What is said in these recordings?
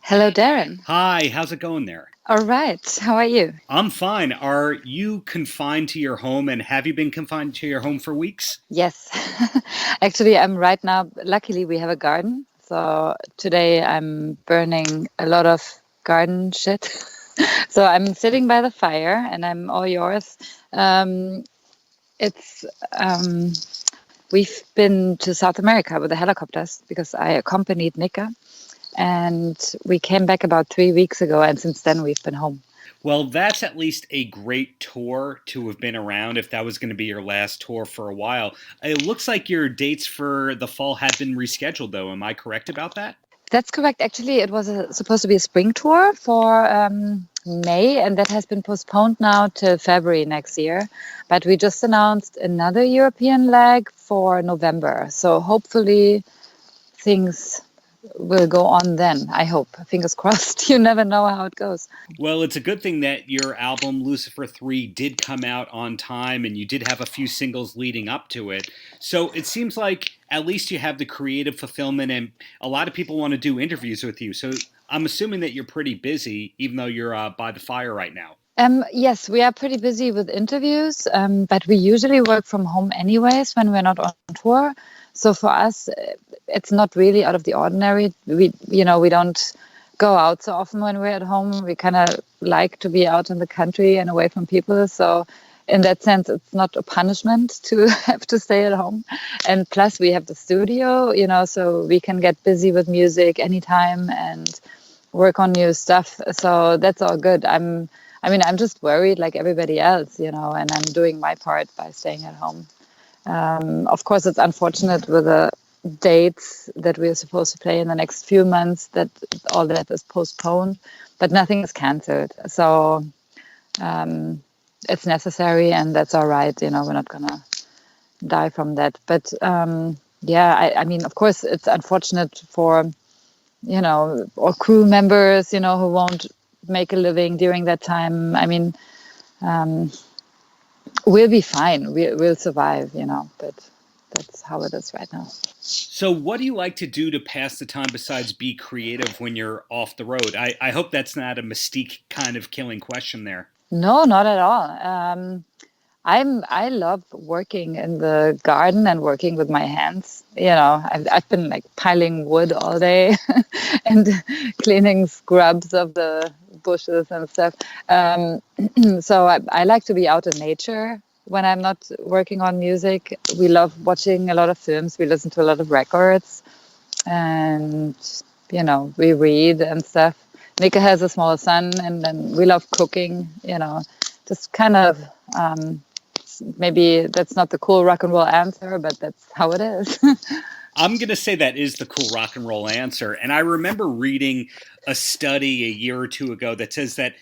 Hello, Darren. Hi, how's it going there? All right. How are you? I'm fine. Are you confined to your home and have you been confined to your home for weeks? Yes. Actually, I'm right now. Luckily, we have a garden. So today I'm burning a lot of garden shit. So I'm sitting by the fire and I'm all yours. Um, it's We've been to South America with the helicopters because I accompanied Nika, and we came back about 3 weeks ago, and since then we've been home. Well, that's at least a great tour to have been around if that was going to be your last tour for a while. It looks like your dates for the fall have been rescheduled, though. Am I correct about that? That's correct. Actually, it was supposed to be a spring tour for May, and that has been postponed now to February next year. But we just announced another European leg for November. So hopefully things will go on then. I hope. Fingers crossed. You never know how it goes. Well, it's a good thing that your album Lucifer III did come out on time and you did have a few singles leading up to it. So it seems like at least you have the creative fulfillment and a lot of people want to do interviews with you. So I'm assuming that you're pretty busy, even though you're by the fire right now. Yes, we are pretty busy with interviews, but we usually work from home anyways when we're not on tour. So for us, it's not really out of the ordinary. We don't go out so often when we're at home. We kind of like to be out in the country and away from people. So in that sense, it's not a punishment to have to stay at home. And plus we have the studio, so we can get busy with music anytime and work on new stuff. So that's all good. I'm just worried like everybody else, and I'm doing my part by staying at home. Of course, it's unfortunate with the dates that we're supposed to play in the next few months that all that is postponed, but nothing is canceled. So it's necessary and that's all right. We're not going to die from that. But of course, it's unfortunate for, or crew members, who won't make a living during that time. We'll be fine. We'll survive, but that's how it is right now. So, what do you like to do to pass the time besides be creative when you're off the road? I hope that's not a mystique kind of killing question there. No, not at all. I love working in the garden and working with my hands. I've been like piling wood all day and cleaning scrubs of the bushes and stuff. So I like to be out in nature when I'm not working on music. We love watching a lot of films. We listen to a lot of records, and we read and stuff. Nika has a small son, and then we love cooking. Just kind of. Maybe that's not the cool rock and roll answer, but that's how it is. I'm going to say that is the cool rock and roll answer. And I remember reading a study a year or two ago that says that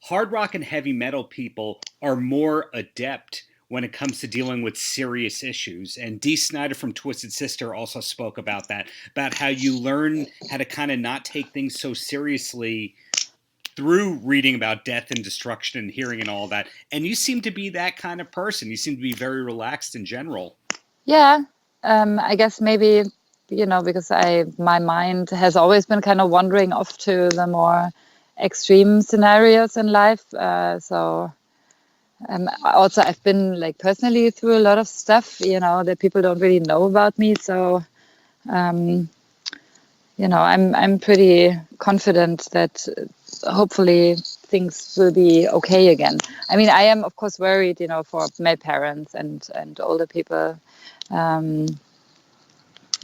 hard rock and heavy metal people are more adept when it comes to dealing with serious issues. And Dee Snider from Twisted Sister also spoke about that, about how you learn how to kind of not take things so seriously through reading about death and destruction and hearing and all that. And you seem to be that kind of person. You seem to be very relaxed in general. Yeah, I guess maybe, because my mind has always been kind of wandering off to the more extreme scenarios in life. Also, I've been like personally through a lot of stuff, that people don't really know about me. So, I'm pretty confident that hopefully things will be okay again. I am of course worried, for my parents and older people,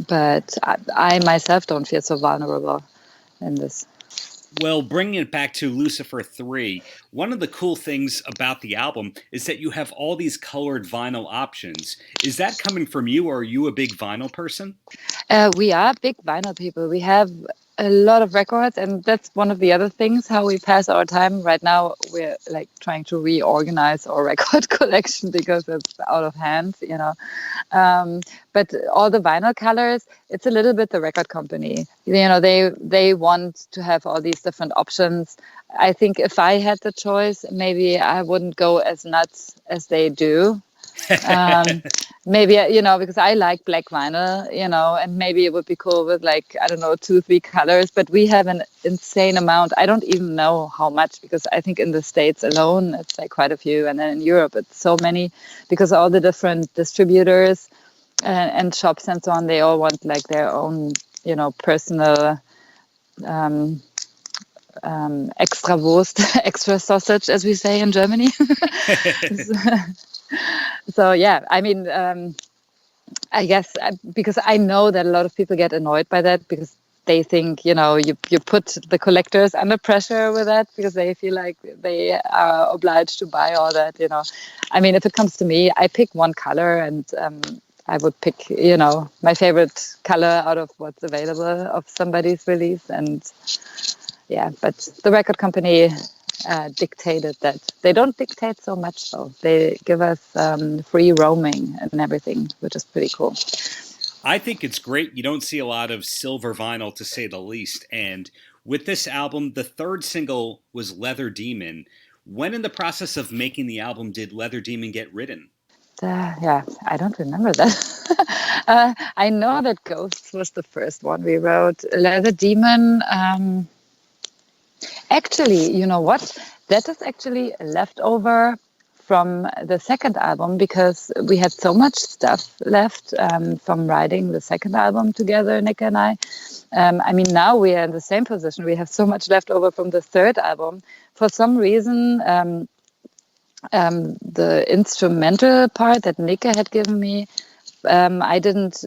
but I myself don't feel so vulnerable in this. Well, bringing it back to Lucifer III, one of the cool things about the album is that you have all these colored vinyl options. Is that coming from you, or are you a big vinyl person? We are big vinyl people. We have a lot of records, and that's one of the other things how we pass our time right now. We're like trying to reorganize our record collection because it's out of hand, but all the vinyl colors, it's a little bit the record company, they want to have all these different options. I think if I had the choice, maybe I wouldn't go as nuts as they do. maybe, because I like black vinyl, and maybe it would be cool with like, I don't know, 2-3 colors, but we have an insane amount. I don't even know how much, because I think in the States alone, it's like quite a few. And then in Europe, it's so many, because all the different distributors and shops and so on, they all want like their own, personal extra Wurst, extra sausage, as we say in Germany. So yeah, I mean, I guess because I know that a lot of people get annoyed by that, because they think, you put the collectors under pressure with that, because they feel like they are obliged to buy all that, I mean, if it comes to me, I pick one color, and I would pick, my favorite color out of what's available of somebody's release. And yeah, but the record company dictated that. They don't dictate so much, though. They give us free roaming and everything, which is pretty cool. I think it's great. You don't see a lot of silver vinyl, to say the least. And with this album, the third single was Leather Demon. When in the process of making the album did Leather Demon get written? Yeah, I don't remember that. I know that Ghosts was the first one we wrote. Leather Demon, actually, you know what? That is actually leftover from the second album, because we had so much stuff left from writing the second album together, Nick and I. I mean, now we are in the same position. We have so much left over from the third album. For some reason, the instrumental part that Nick had given me, I didn't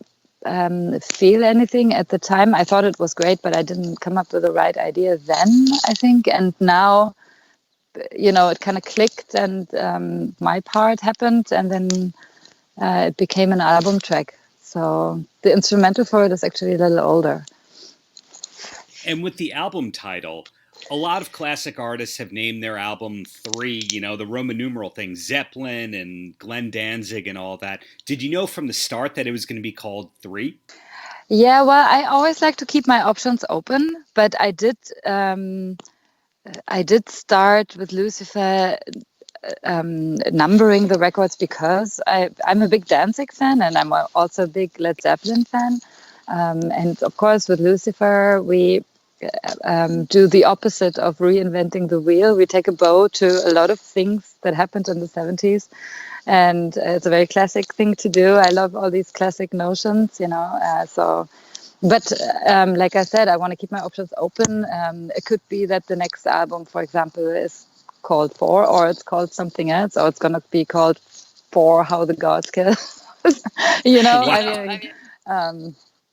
feel anything at the time. I thought it was great, but I didn't come up with the right idea then, I think. And now, it kind of clicked, and my part happened, and then it became an album track. So the instrumental for it is actually a little older. And with the album title, a lot of classic artists have named their album 3, the Roman numeral thing, Zeppelin and Glenn Danzig and all that. Did you know from the start that it was going to be called 3? Yeah, well, I always like to keep my options open, but I did start with Lucifer numbering the records, because I'm a big Danzig fan, and I'm also a big Led Zeppelin fan. And of course, with Lucifer, we do the opposite of reinventing the wheel. We take a bow to a lot of things that happened in the 70s. And it's a very classic thing to do. I love all these classic notions, But like I said, I want to keep my options open. It could be that the next album, for example, is called 4, or it's called something else, or it's going to be called 4 How the Gods Kill.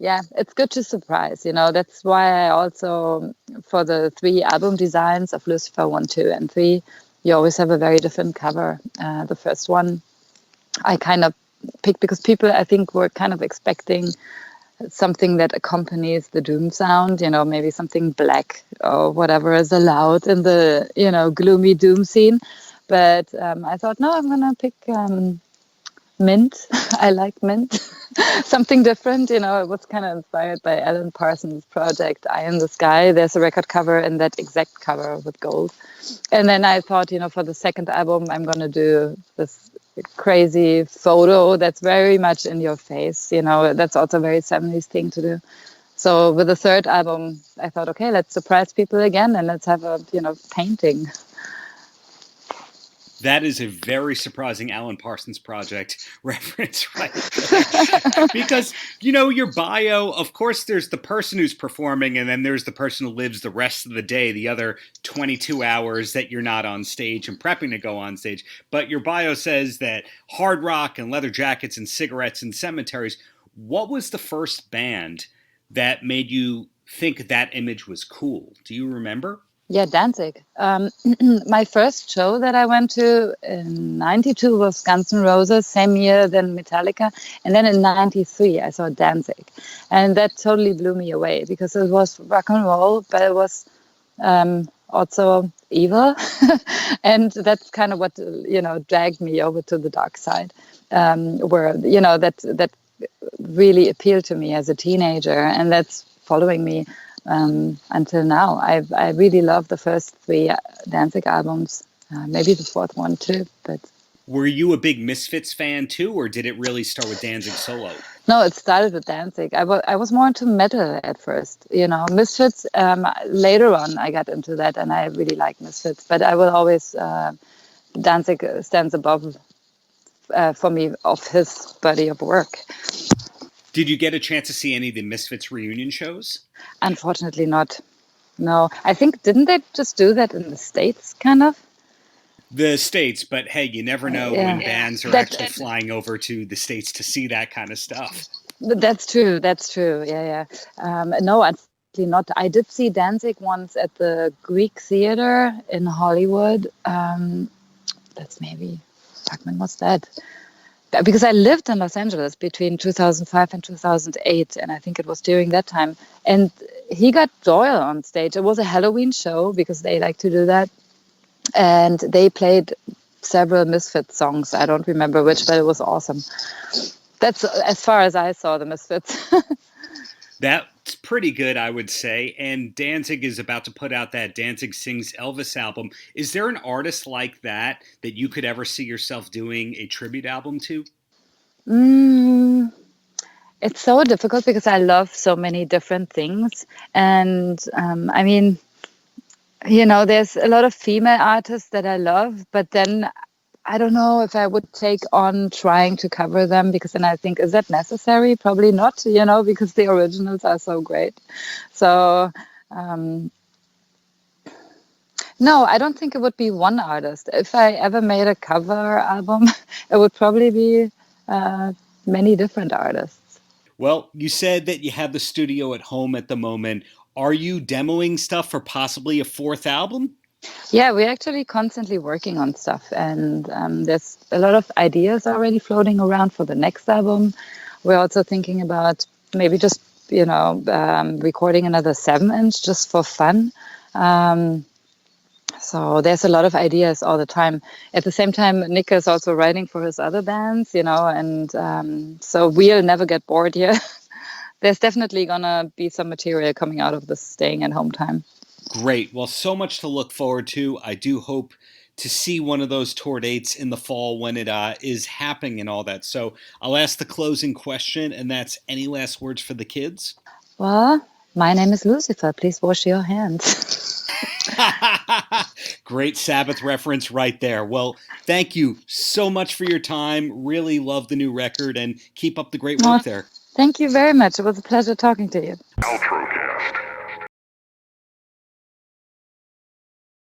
Yeah, it's good to surprise, That's why I also, for the 3 album designs of Lucifer 1, 2, and 3, you always have a very different cover. The first one I kind of picked because people, I think, were kind of expecting something that accompanies the doom sound, maybe something black or whatever is allowed in the, gloomy doom scene. But I thought, no, I'm going to pick mint. I like mint. Something different, it was kind of inspired by Alan Parsons' project Eye in the Sky. There's a record cover in that exact cover with gold. And then I thought, for the second album, I'm going to do this crazy photo that's very much in your face. That's also a very 70s thing to do. So with the third album, I thought, okay, let's surprise people again, and let's have a, painting. That is a very surprising Alan Parsons Project reference right there. Because, your bio, of course, there's the person who's performing, and then there's the person who lives the rest of the day, the other 22 hours that you're not on stage and prepping to go on stage. But your bio says that hard rock and leather jackets and cigarettes and cemeteries. What was the first band that made you think that image was cool? Do you remember? Yeah, Danzig. My first show that I went to in 92 was Guns N' Roses, same year than Metallica. And then in 93, I saw Danzig. And that totally blew me away, because it was rock and roll, but it was also evil. And that's kind of what, dragged me over to the dark side, where, that really appealed to me as a teenager. And that's following me until now. I really love the first 3 Danzig albums, maybe the fourth one too, but Were you a big Misfits fan too, or did it really start with Danzig solo? No, it started with Danzig. I was more into metal at first, Misfits. Later on, I got into that, and I really like Misfits. But I will always Danzig stands above for me of his body of work. Did you get a chance to see any of the Misfits reunion shows? Unfortunately, not. No, I think didn't they just do that in the States, kind of? The States, but hey, you never know when bands are actually flying over to the States to see that kind of stuff. That's true. That's true. Yeah. No, actually not. I did see Danzig once at the Greek Theater in Hollywood. That's maybe, when was that? Because I lived in Los Angeles between 2005 and 2008, and I think it was during that time. And he got Doyle on stage. It was a Halloween show because they like to do that. And they played several Misfits songs. I don't remember which, but it was awesome. That's as far as I saw the Misfits. That's pretty good, I would say. And Danzig is about to put out that Danzig Sings Elvis album. Is there an artist like that you could ever see yourself doing a tribute album to? It's so difficult because I love so many different things. And I mean, there's a lot of female artists that I love, but then I don't know if I would take on trying to cover them, because then I think, is that necessary? Probably not, because the originals are so great. So, no, I don't think it would be one artist. If I ever made a cover album, it would probably be many different artists. Well, you said that you have the studio at home at the moment. Are you demoing stuff for possibly a fourth album? Yeah, we're actually constantly working on stuff, and there's a lot of ideas already floating around for the next album. We're also thinking about maybe just, recording another 7-inch just for fun. So there's a lot of ideas all the time. At the same time, Nick is also writing for his other bands, and so we'll never get bored here. There's definitely going to be some material coming out of this staying at home time. Great. Well, so much to look forward to. I do hope to see one of those tour dates in the fall when it is happening and all that. So I'll ask the closing question, and that's, any last words for the kids? Well, my name is Lucifer. Please wash your hands. Great Sabbath reference right there. Well, thank you so much for your time. Really love the new record, and keep up the great work there. Thank you very much. It was a pleasure talking to you. Paltrow.